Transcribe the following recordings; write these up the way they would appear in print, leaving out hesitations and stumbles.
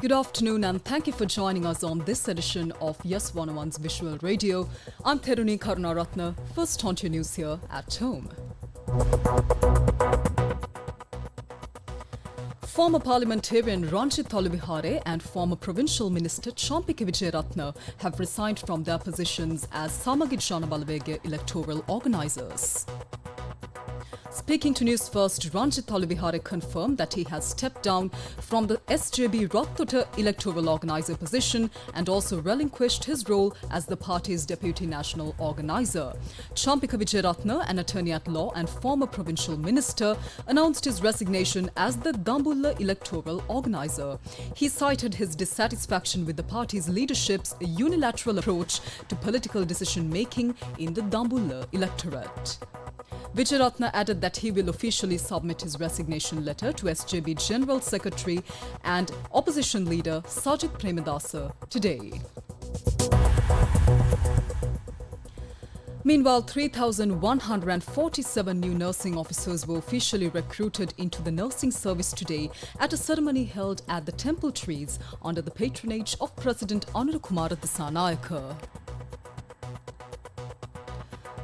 Good afternoon and thank you for joining us on this edition of YES101's Visual Radio. I'm Theruni Karunaratne, first on to news here at home. Former parliamentarian Ranjith Aluvihare and former provincial minister Champika Wijeratne have resigned from their positions as Wijeratne electoral organisers. Speaking to Newsfirst, Ranjith Aluvihare confirmed that he has stepped down from the SJB electoral organiser position and also relinquished his role as the party's deputy national organiser. Champika Wijeratne, an attorney at law and former provincial minister, announced his resignation as the Dambulla electoral organiser. He cited his dissatisfaction with the party's leadership's unilateral approach to political decision-making in the Dambulla electorate. Wijeratne added that he will officially submit his resignation letter to SJB General Secretary and opposition leader Sajid Premadasa today. Meanwhile, 3,147 new nursing officers were officially recruited into the nursing service today at a ceremony held at the Temple Trees under the patronage of President Anurukumara Dissanayake.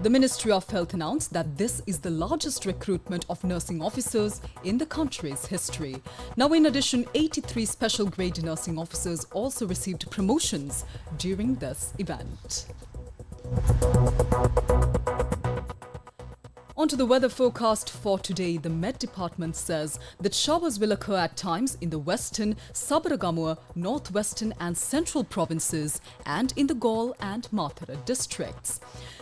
The Ministry of Health announced that this is the largest recruitment of nursing officers in the country's history. Now, in addition, 83 special grade nursing officers also received promotions during this event. Onto the weather forecast for today. The Met Department says that showers will occur at times in the western, Sabaragamuwa, northwestern and central provinces and in the Gaul and Mathura districts.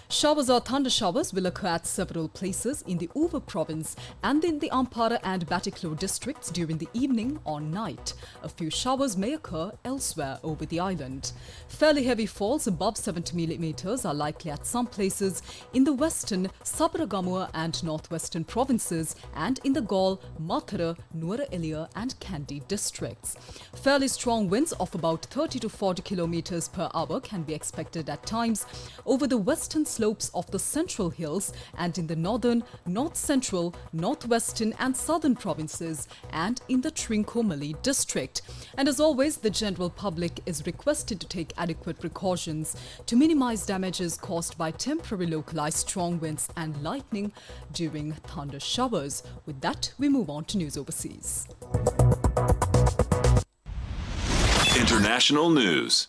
Showers or thunder showers will occur at several places in the Uva province and in the Ampara and Batticaloa districts during the evening or night. A few showers may occur elsewhere over the island. Fairly heavy falls above 70 millimeters are likely at some places in the western, Sabaragamuwa and northwestern provinces and in the Gaul, Mathura, Nuwara Eliya and Kandy districts. Fairly strong winds of about 30 to 40 kilometers per hour can be expected at times over the western slopes of the central hills and in the northern, north-central, northwestern and southern provinces and in the Trincomalee district. And as always, the general public is requested to take adequate precautions to minimize damages caused by temporary localized strong winds and lightning during thunder showers. With that, we move on to news overseas. International news.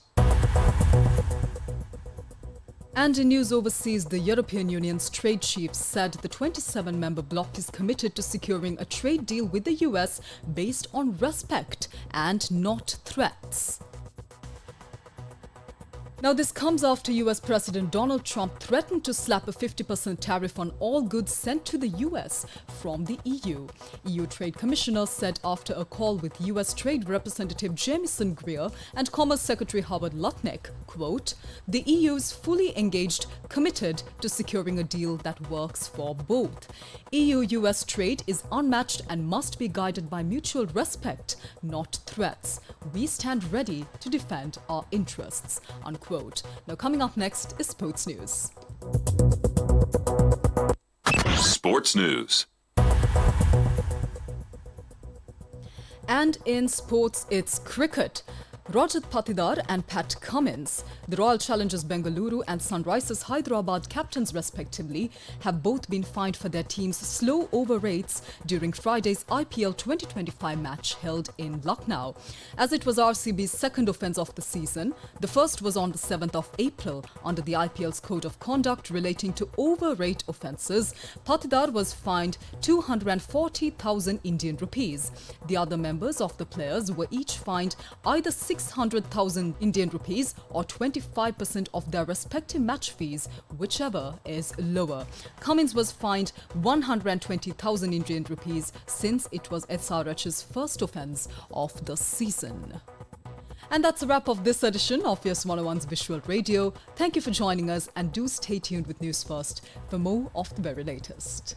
And in news overseas, the European Union's trade chief said the 27-member bloc is committed to securing a trade deal with the US based on respect and not threats. Now, this comes after US President Donald Trump threatened to slap a 50% tariff on all goods sent to the US from the EU. EU Trade Commissioner said after a call with US Trade Representative Jamieson Greer and Commerce Secretary Howard Lutnick, quote, "The EU is fully engaged, committed to securing a deal that works for both. EU-US trade is unmatched and must be guided by mutual respect, not threats. We stand ready to defend our interests," unquote. Now, coming up next is sports news. Sports news. And in sports, it's cricket. Rajat Patidar and Pat Cummins, the Royal Challengers Bengaluru and Sunrisers Hyderabad captains respectively, have both been fined for their team's slow over rates during Friday's IPL 2025 match held in Lucknow. As it was RCB's second offence of the season, the first was on the 7th of April under the IPL's Code of Conduct relating to over rate offences. Patidar was fined 240,000 Indian rupees. The other members of the players were each fined either 600,000 Indian rupees or 25% of their respective match fees, whichever is lower. Cummins was fined 120,000 Indian rupees since it was SRH's first offence of the season. And that's a wrap of this edition of YES101's Visual Radio. Thank you for joining us and do stay tuned with News First for more of the very latest.